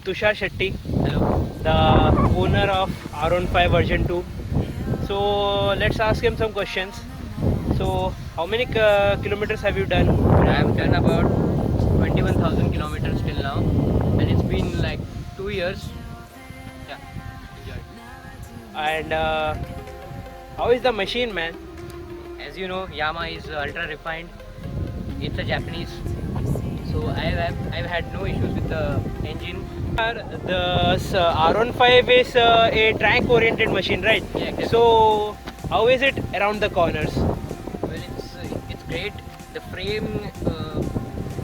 Tushar Shetty, Hello. the owner of R15 version 2. So let's ask him some questions. So how many kilometers have you done? I have done about 21,000 kilometers till now, and it's been like 2 years. Yeah, enjoyed. And how is the machine, man? As you know, Yamaha is ultra refined. It's a Japanese, so I've had no issues with the engine. The R15 is a track oriented machine, right? Yeah, exactly. So how is it around the corners? Well, it's great. The frame,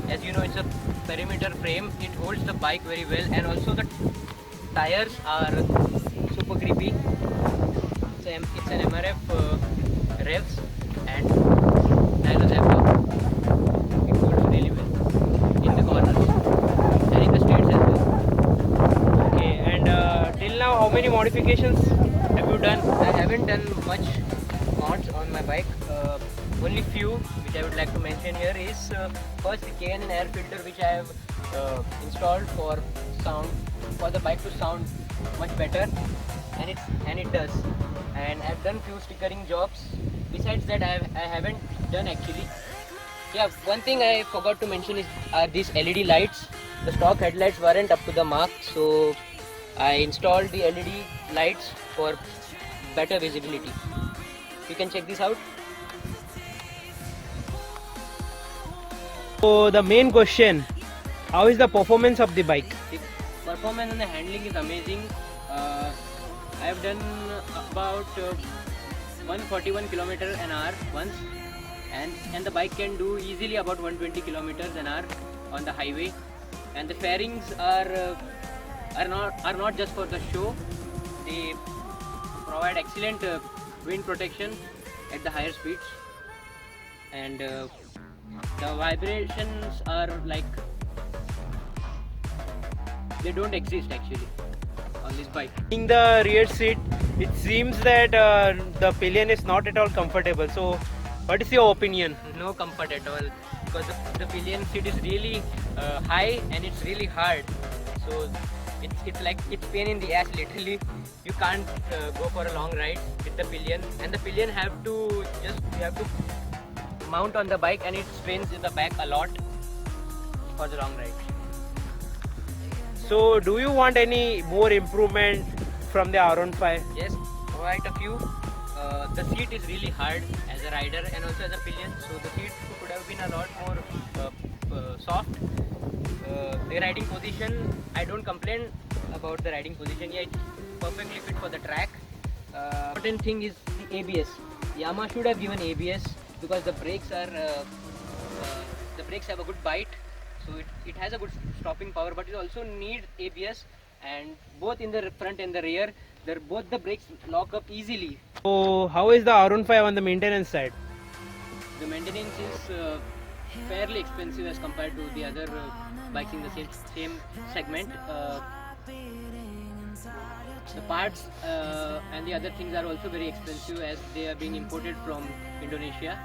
as you know, it's a perimeter frame. It holds the bike very well, and also the tires are super grippy. It's an MRF revs and nylon zapper. It holds really well in the corners and in the straights as well. Okay, and till now, how many modifications have you done? I haven't done much mods on my bike. Only few which I would like to mention here is first the K&N air filter, which I have installed for sound, for the bike to sound much better, and it does. And I've done few stickering jobs. Besides that, I haven't done actually. Yeah, one thing I forgot to mention are these LED lights. The stock headlights weren't up to the mark, so I installed the LED lights for better visibility. You can check this out. So the main question, how is the performance of the bike? The performance and the handling is amazing. I have done about 141 kilometers an hour once, and the bike can do easily about 120 kilometers an hour on the highway. And the fairings are not just for the show. They provide excellent wind protection at the higher speeds, and the vibrations are like they don't exist actually on this bike. In the rear seat, it seems that the pillion is not at all comfortable. So what is your opinion? No comfort at all, because the pillion seat is really high and it's really hard. So it's like it's pain in the ass literally. You can't go for a long ride with the pillion, and the pillion you have to mount on the bike, and it strains the back a lot for the long ride. So do you want any more improvement from the R15? Yes, quite a few. The seat is really hard as a rider and also as a pillion, so the seat could have been a lot more soft. The riding position, I don't complain about the riding position. Yeah, it's perfectly fit for the track. Important thing is the ABS. Yamaha should have given ABS, because the brakes have a good bite, so it has a good stopping power, but it also needs ABS, and both in the front and the rear, both the brakes lock up easily. So how is the R15 on the maintenance side? The maintenance is fairly expensive as compared to the other bikes in the same segment. The parts and the other things are also very expensive, as they are being imported from Indonesia.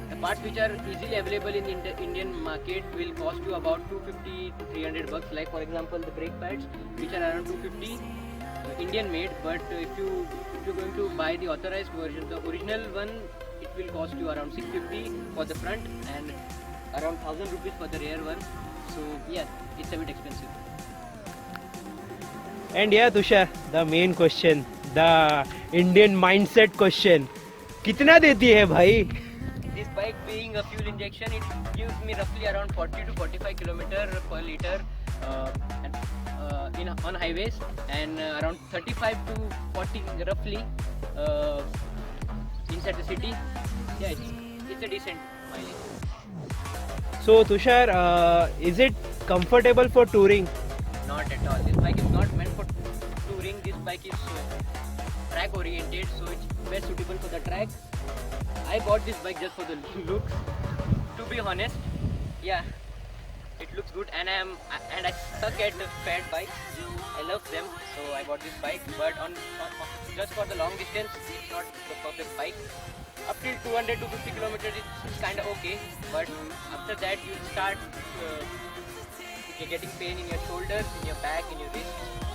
The parts which are easily available in the Indian market will cost you about 250 to 300 bucks. Like for example, the brake pads, which are around 250, Indian made. But if you're going to buy the authorized version, the original one, it will cost you around 650 for the front and around 1000 rupees for the rear one. So yeah, it's a bit expensive. And yeah, Tushar, the main question, the Indian mindset question. कितना देती है भाई? This bike being a fuel injection, it gives me roughly around 40 to 45 kilometers per liter on highways, and around 35 to 40 roughly inside the city. Yeah, it's a decent mileage. So Tushar, is it comfortable for touring? Not at all. This bike is not meant for touring. This bike is track oriented, so it's best suitable for the track. I bought this bike just for the looks, to be honest. Yeah, it looks good, and I suck at fat bikes. I love them, so I bought this bike. But on just for the long distance, it's not the perfect bike. Up till 200 to 50 kilometers, it's kind of okay. But after that, you start you're getting pain in your shoulders, in your back, in your wrists,